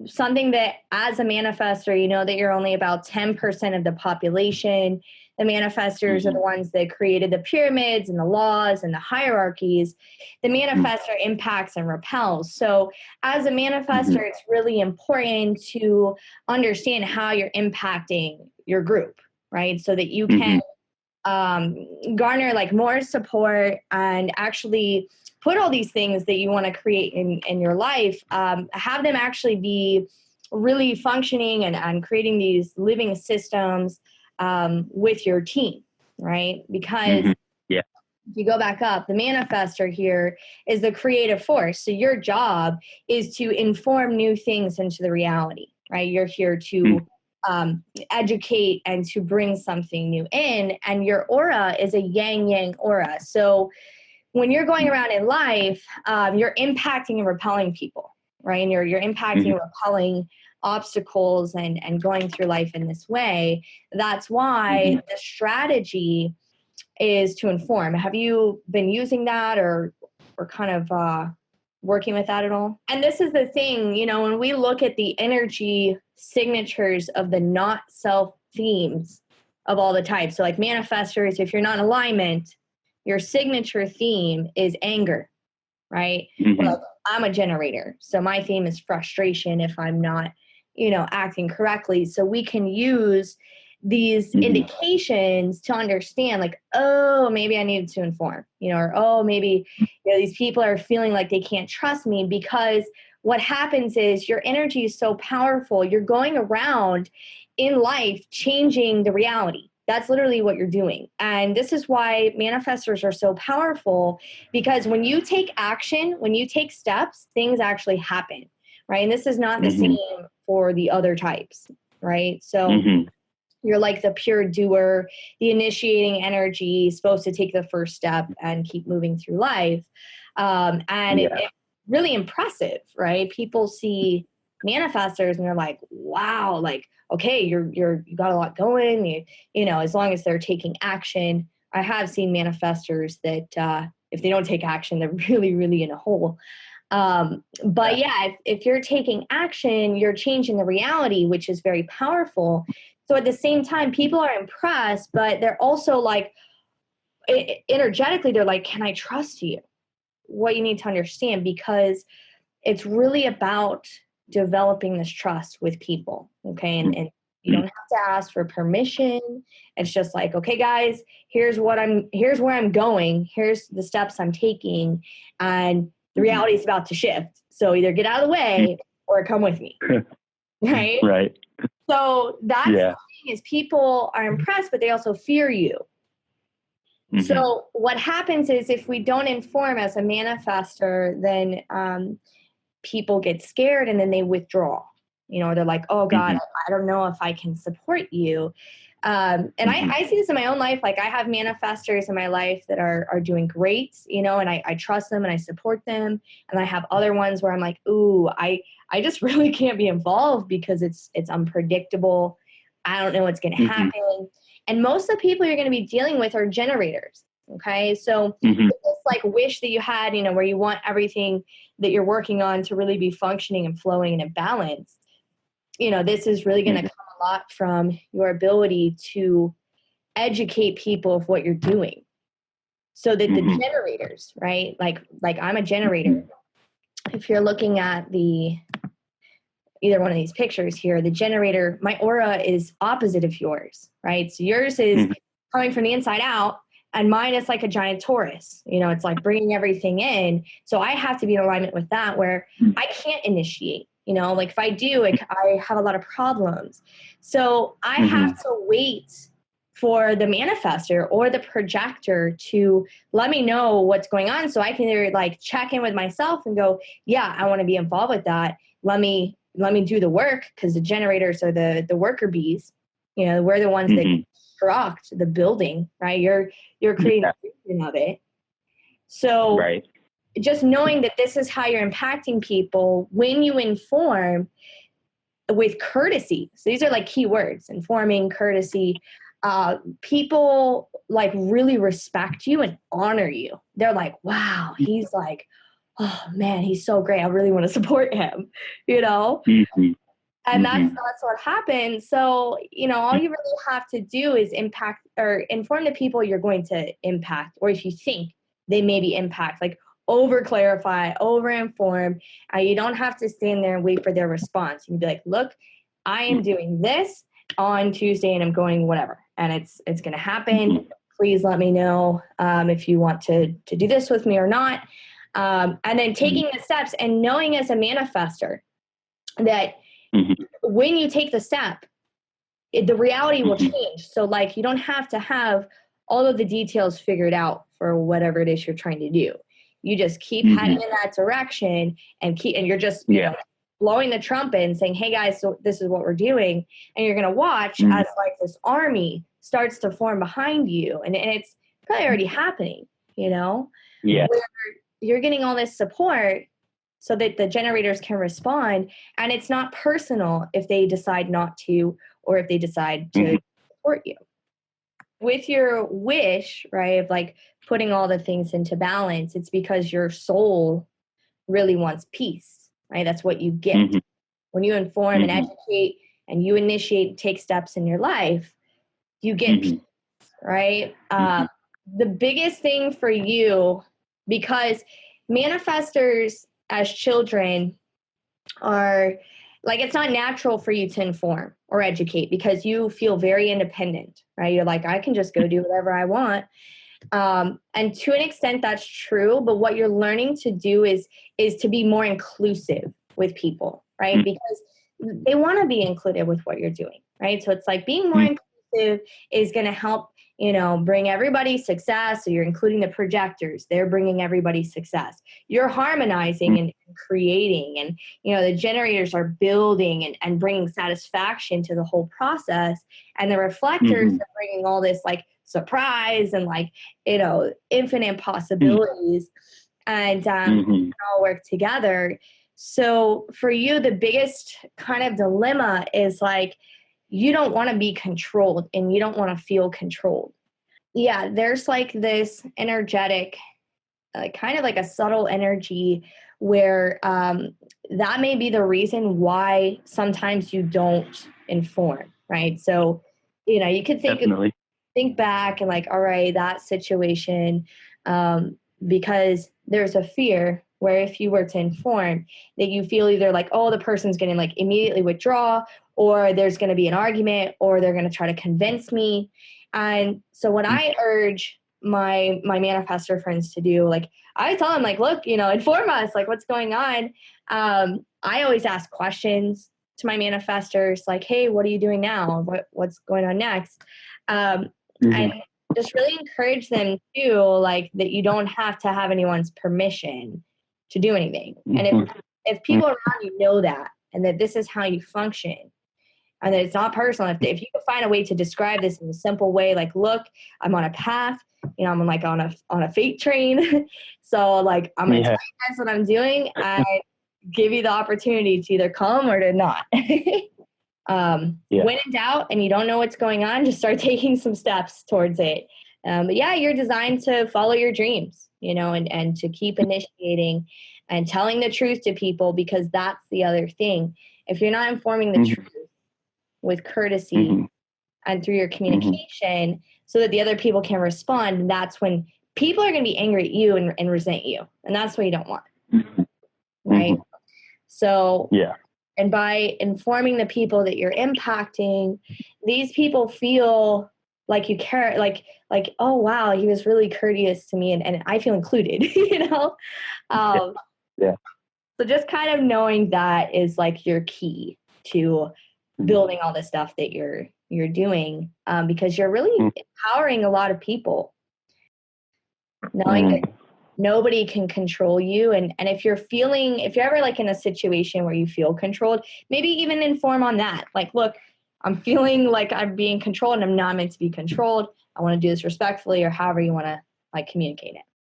something that as a manifestor, you know that you're only about 10% of the population. The manifestors are the ones that created the pyramids and the laws and the hierarchies. The manifestor impacts and repels. So as a manifestor, it's really important to understand how you're impacting your group, right? So that you can garner like more support and actually put all these things that you want to create in your life, have them actually be really functioning and creating these living systems with your team, right? Because if you go back up, the manifestor here is the creative force. So your job is to inform new things into the reality, right? You're here to educate and to bring something new in. And your aura is a yang aura. So when you're going around in life, you're impacting and repelling people, right? And you're impacting and repelling obstacles and going through life in this way. That's why the strategy is to inform. Have you been using that or kind of working with that at all? And this is the thing, you know, when we look at the energy signatures of the not self themes of all the types. So like manifestors, if you're not in alignment, your signature theme is anger, right? Well, I'm a generator. So my theme is frustration if I'm not, you know, acting correctly. So we can use these indications to understand like, oh, maybe I needed to inform, you know, or, oh, maybe, you know, these people are feeling like they can't trust me, because what happens is your energy is so powerful. You're going around in life changing the reality. That's literally what you're doing. And this is why manifestors are so powerful, because when you take action, when you take steps, things actually happen, right? And this is not the same for the other types, right? So you're like the pure doer, the initiating energy, supposed to take the first step and keep moving through life. It's really impressive, right? People see manifestors and they're like, wow, like, okay, you got a lot going. You know, as long as they're taking action. I have seen manifestors that if they don't take action, they're really, really in a hole. But if you're taking action, you're changing the reality, which is very powerful. So at the same time, people are impressed, but they're also like, energetically, they're like, can I trust you? What you need to understand, because it's really about developing this trust with people. Okay. And you don't have to ask for permission. It's just like, okay, guys, here's where I'm going. Here's the steps I'm taking. And the reality is about to shift. So either get out of the way or come with me. Right. Right. So that's the thing, is people are impressed, but they also fear you. So what happens is, if we don't inform as a manifestor, then people get scared and then they withdraw. You know, they're like, oh God, I don't know if I can support you. And I see this in my own life. Like, I have manifestors in my life that are doing great, you know, and I trust them and I support them. And I have other ones where I'm like, ooh, I just really can't be involved because it's unpredictable. I don't know what's going to happen. And most of the people you're going to be dealing with are generators. Okay. So this like wish that you had, you know, where you want everything that you're working on to really be functioning and flowing and in balance. You know, this is really going to come a lot from your ability to educate people of what you're doing. So that the generators, right? Like I'm a generator. If you're looking at either one of these pictures here, the generator, my aura is opposite of yours, right? So yours is coming from the inside out, and mine is like a giant Taurus. You know, it's like bringing everything in. So I have to be in alignment with that, where I can't initiate. You know, like if I do, like I have a lot of problems. So I have to wait for the manifestor or the projector to let me know what's going on, so I can either like check in with myself and go, yeah, I want to be involved with that. Let me do the work, because the generators are the worker bees. You know, we're the ones that construct the building, right? You're creating the vision of it. So just knowing that this is how you're impacting people when you inform with courtesy. So these are like key words: informing, courtesy. People like really respect you and honor you. They're like, wow, he's like, oh man, he's so great. I really want to support him, Mm-hmm. And Mm-hmm. that's what happens. So, all you really have to do is impact or inform the people you're going to impact, or if you think they may be impact, like over clarify, over inform. You don't have to stand there and wait for their response. You can be like, look, I am doing this on Tuesday and I'm going whatever. And it's going to happen. Please let me know if you want to do this with me or not. And then taking the steps and knowing as a manifestor that when you take the step, the reality will change. So like, you don't have to have all of the details figured out for whatever it is you're trying to do. You just keep heading in that direction and you're just, blowing the trumpet and saying, hey guys, so this is what we're doing. And you're going to watch as like this army starts to form behind you. And it's probably already happening, where you're getting all this support so that the generators can respond. And it's not personal if they decide not to, or if they decide to support you. With your wish, right, of like putting all the things into balance, it's because your soul really wants peace, right? That's what you get. When you inform and educate and you initiate, take steps in your life, you get peace, right? The biggest thing for you, because manifestors as children are like, it's not natural for you to inform or educate because you feel very independent, right? You're like, I can just go do whatever I want. And to an extent that's true, but what you're learning to do is to be more inclusive with people, right? Because they want to be included with what you're doing, right? So it's like being more inclusive is going to help, bring everybody success. So you're including the projectors, they're bringing everybody success. You're harmonizing and creating, and, the generators are building and bringing satisfaction to the whole process. And the reflectors are bringing all this like surprise and like, infinite possibilities, and all work together. So for you, the biggest kind of dilemma is like, you don't want to be controlled and you don't want to feel controlled. Yeah, there's like this energetic, kind of like a subtle energy where that may be the reason why sometimes you don't inform, right? So, you could think back and like, all right, that situation, because there's a fear where if you were to inform that you feel either like, oh, the person's going to like immediately withdraw, or there's going to be an argument, or they're going to try to convince me. And so what I urge my manifestor friends to do, like I tell them like, look, inform us, like what's going on. I always ask questions to my manifestors, like, hey, what are you doing now? What's going on next? And just really encourage them too, like that you don't have to have anyone's permission to do anything. And if people around you know that, and that this is how you function, and that it's not personal, if you can find a way to describe this in a simple way, like, look, I'm on a path, I'm like on a fate train. So like, I'm going to tell you guys what I'm doing and give you the opportunity to either come or to not. When in doubt and you don't know what's going on, just start taking some steps towards it. But yeah, you're designed to follow your dreams, and to keep initiating and telling the truth to people, because that's the other thing. If you're not informing the truth with courtesy and through your communication so that the other people can respond, that's when people are going to be angry at you and resent you. And that's what you don't want. Right? So, and by informing the people that you're impacting, these people feel like you care, like, oh, wow, he was really courteous to me and I feel included, So just kind of knowing that is like your key to building all the stuff that you're doing, because you're really empowering a lot of people, knowing that nobody can control you. And if you're ever like in a situation where you feel controlled, maybe even inform on that. Like, look, I'm feeling like I'm being controlled and I'm not meant to be controlled. I want to do this respectfully, or however you want to like communicate it.